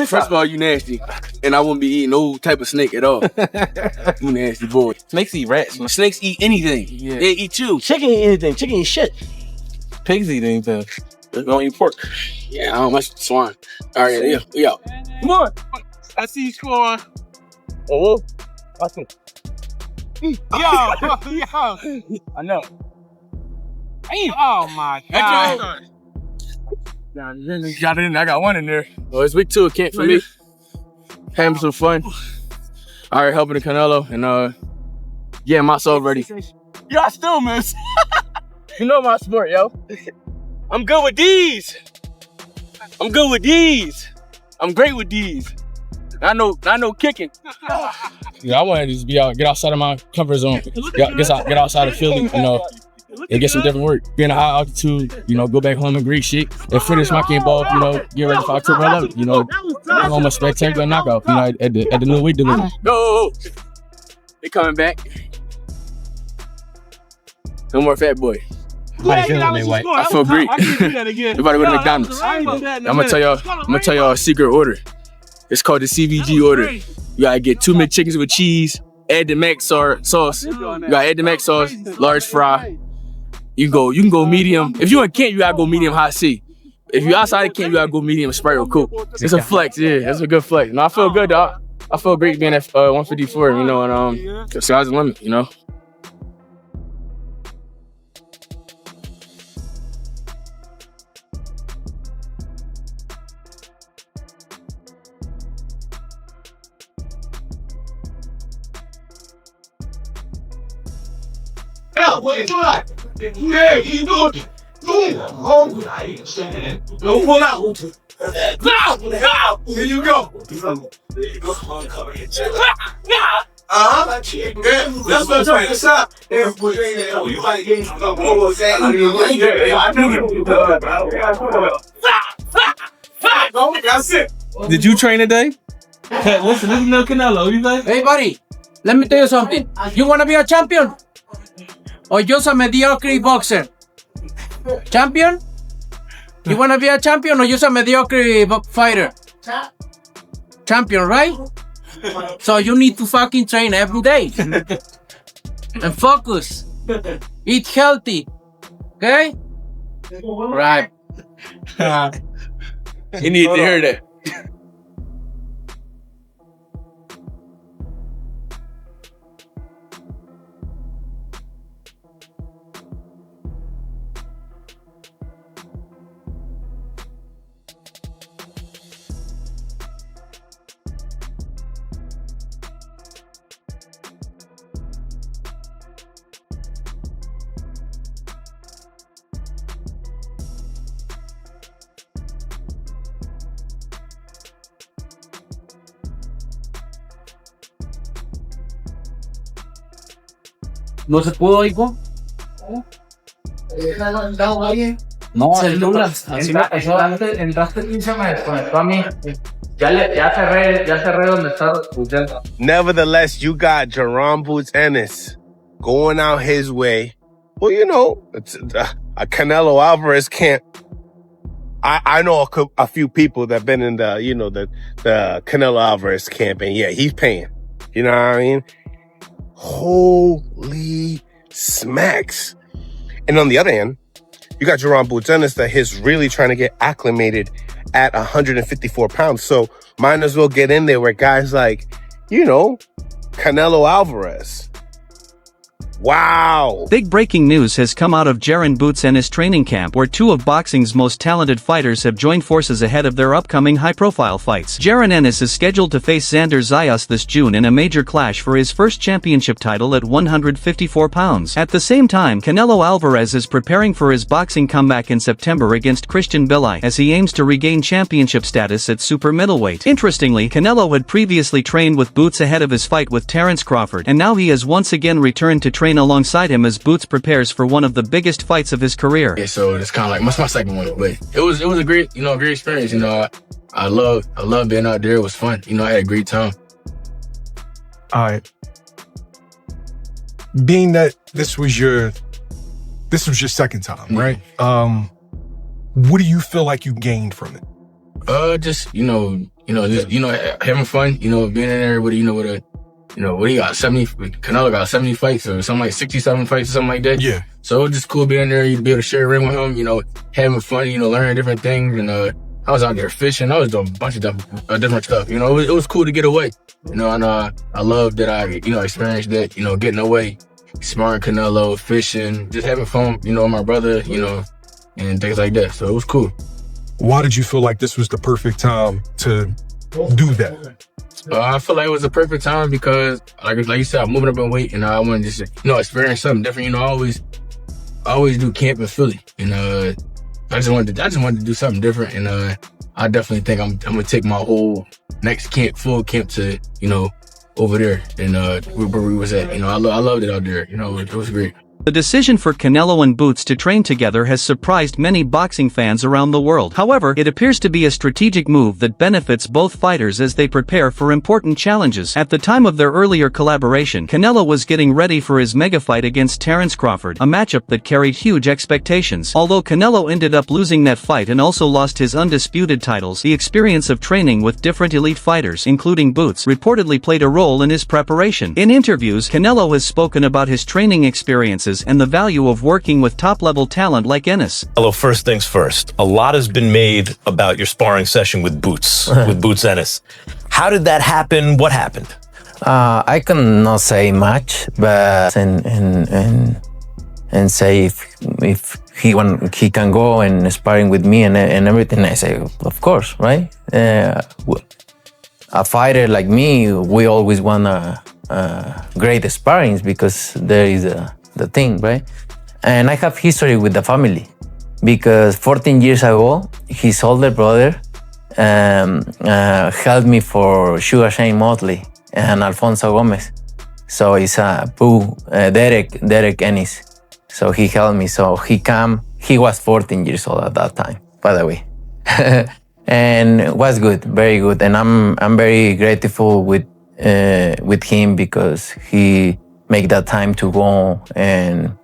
First of all, you nasty. And I wouldn't be eating no type of snake at all. You nasty boy. Snakes eat rats, man. Snakes eat anything. Yeah. They eat you. Chicken eat anything. Chicken eat shit. Pigs eat anything. They don't eat pork. Yeah, I don't much swine. All right, yeah. Come on. I see you scoring. Oh, watch me. Yo. I know. Oh my God. Got it in. I got one in there. Oh, it's week 2 of camp for me. Having some fun. All right, helping the Canelo and yeah, myself ready. Yo, I still miss. You know my sport, yo. I'm good with these. I'm good with these. I'm great with these. I know kicking. Yeah, I want to just be out, get outside of my comfort zone, get outside of Philly, you know, and get some different work. Be in a high altitude, you know, go back home and great shit, and finish my game ball, you know, get ready for October 11th, you know, I'm on a spectacular knockout, you know, at the new weight division. Go! They coming back. No more fat boy. How you feeling, man, White? I feel great. We're about to go to McDonald's. I'm gonna tell y'all a secret order. It's called the CVG order. You gotta get 2 McChickens with cheese, add the mac sauce. You gotta add the mac sauce, large fry. You can go medium. If you in camp, you gotta go medium hot C. If you outside of camp, you gotta go medium Sprite or Coke. It's a flex, yeah. It's a good flex. No, I feel good, dog. I feel great being at 154, you know, and sky's the limit, you know. Don't pull out. Here you go. That's what I'm trying to stop. You might get That's it. Did you train today? Hey, listen, this is no Canelo. You think? Hey, buddy, let me tell you something. You want to be a champion? Or just a mediocre boxer? Champion? You want to be a champion or just a mediocre fighter? Champion, right? So you need to fucking train every day. And focus. Eat healthy. Okay? Right. You need to hear that. ¿No se pudo, hijo? No, entraste 15, me desconectó a mí. Ya cerré donde estaba escuchando. Nevertheless, you got Jaron Ennis going out his way. Well, you know, it's a Canelo Alvarez camp. I know a few people that have been in the, you know, the Canelo Alvarez camp, and yeah, he's paying. You know what I mean? Holy smacks. And on the other hand, you got Jaron Ennis that is really trying to get acclimated at 154 pounds. So might as well get in there where guys like, you know, Canelo Alvarez. Wow. Big breaking news has come out of Jaron Ennis training camp, where 2 of boxing's most talented fighters have joined forces ahead of their upcoming high-profile fights. Jaron Ennis is scheduled to face Xander Zayas this June in a major clash for his first championship title at 154 pounds. At the same time, Canelo Alvarez is preparing for his boxing comeback in September against Christian Billy as he aims to regain championship status at super middleweight. Interestingly, Canelo had previously trained with Boots ahead of his fight with Terence Crawford, and now he has once again returned to train alongside him as Boots prepares for one of the biggest fights of his career. Yeah, so it's kind of like my second one, but it was a great, you know, great experience. You know, I love being out there. It was fun. You know, I had a great time. All right. Being that this was your second time, right? What do you feel like you gained from it? Just having fun. Being in there with what he got 70. Canelo got 70 fights or something like 67 fights or something like that. Yeah. So it was just cool being there. You'd be able to share a ring with him. Having fun. Learning different things. And I was out there fishing. I was doing a bunch of different stuff. It was cool to get away. And I love that I experienced that. Getting away, sparring Canelo, fishing, just having fun. With my brother. And things like that. So it was cool. Why did you feel like this was the perfect time to do that? I feel like it was the perfect time because, like you said, I'm moving up in weight, and I want to just, experience something different. I always do camp in Philly, and I just wanted to do something different, and I definitely think I'm gonna take my whole next full camp to, over there, and where we was at. I loved it out there. It was great. The decision for Canelo and Boots to train together has surprised many boxing fans around the world. However, it appears to be a strategic move that benefits both fighters as they prepare for important challenges. At the time of their earlier collaboration, Canelo was getting ready for his mega fight against Terence Crawford, a matchup that carried huge expectations. Although Canelo ended up losing that fight and also lost his undisputed titles, the experience of training with different elite fighters, including Boots, reportedly played a role in his preparation. In interviews, Canelo has spoken about his training experiences and the value of working with top-level talent like Ennis. Hello, first things first. A lot has been made about your sparring session with Boots, with BoxingNews. How did that happen? What happened? I cannot say much, but and say if he can go and sparring with me and everything. I say, of course, right? A fighter like me, we always want great sparrings because there is the thing, right? And I have history with the family because 14 years ago, his older brother helped me for Sugar Shane Motley and Alfonso Gomez. So it's Derek Ennis. So he helped me. So he was 14 years old at that time, by the way. And it was good, very good. And I'm very grateful with him because he make that time to go and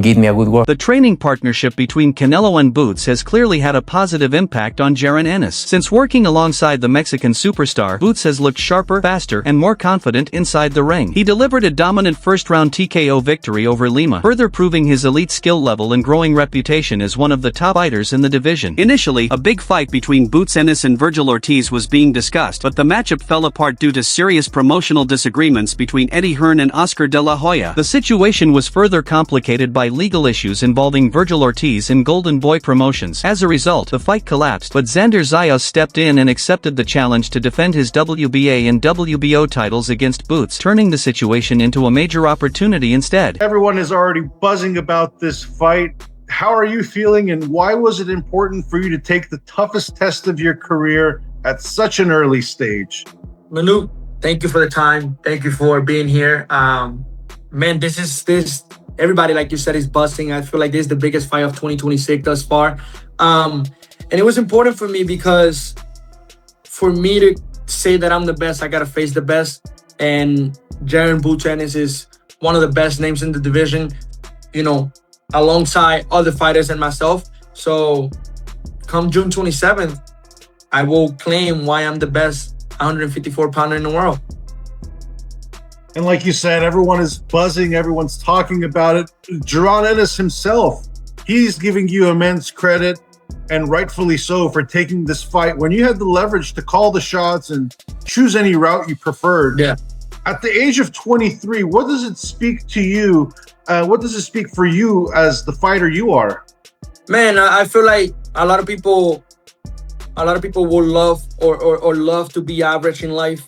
give me a good work. The training partnership between Canelo and Boots has clearly had a positive impact on Jaron Ennis. Since working alongside the Mexican superstar, Boots has looked sharper, faster, and more confident inside the ring. He delivered a dominant first-round TKO victory over Lima, further proving his elite skill level and growing reputation as one of the top fighters in the division. Initially, a big fight between Boots Ennis and Virgil Ortiz was being discussed, but the matchup fell apart due to serious promotional disagreements between Eddie Hearn and Oscar De La Hoya. The situation was further complicated by legal issues involving Virgil Ortiz and Golden Boy Promotions. As a result, the fight collapsed, but Xander Zayas stepped in and accepted the challenge to defend his WBA and WBO titles against Boots, turning the situation into a major opportunity instead. Everyone is already buzzing about this fight. How are you feeling, and why was it important for you to take the toughest test of your career at such an early stage? Manu, thank you for the time. Thank you for being here. Man, everybody, like you said, is busting. I feel like this is the biggest fight of 2026 thus far. And it was important for me because for me to say that I'm the best, I got to face the best. And Jaron Boots Ennis is one of the best names in the division, alongside other fighters and myself. So come June 27th, I will claim why I'm the best 154-pounder in the world. And like you said, everyone is buzzing, everyone's talking about it. Jaron Ennis himself, he's giving you immense credit, and rightfully so, for taking this fight when you had the leverage to call the shots and choose any route you preferred. Yeah. At the age of 23, what does it speak to you? What does it speak for you as the fighter you are? Man, I feel like a lot of people will love or love to be average in life.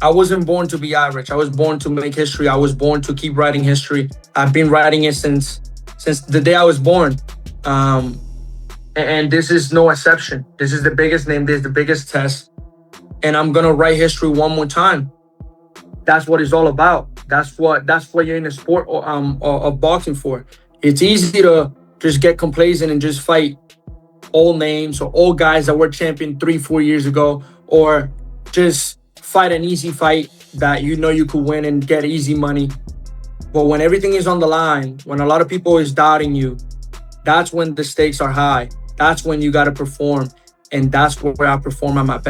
I wasn't born to be average. I was born to make history. I was born to keep writing history. I've been writing it since the day I was born. And this is no exception. This is the biggest name. This is the biggest test. And I'm going to write history one more time. That's what it's all about. That's what you're in the sport of boxing for. It's easy to just get complacent and just fight old names or old guys that were champion 3-4 years ago, or just fight an easy fight that you could win and get easy money. But when everything is on the line, when a lot of people is doubting you, that's when the stakes are high. That's when you got to perform. and that's where I perform at my best.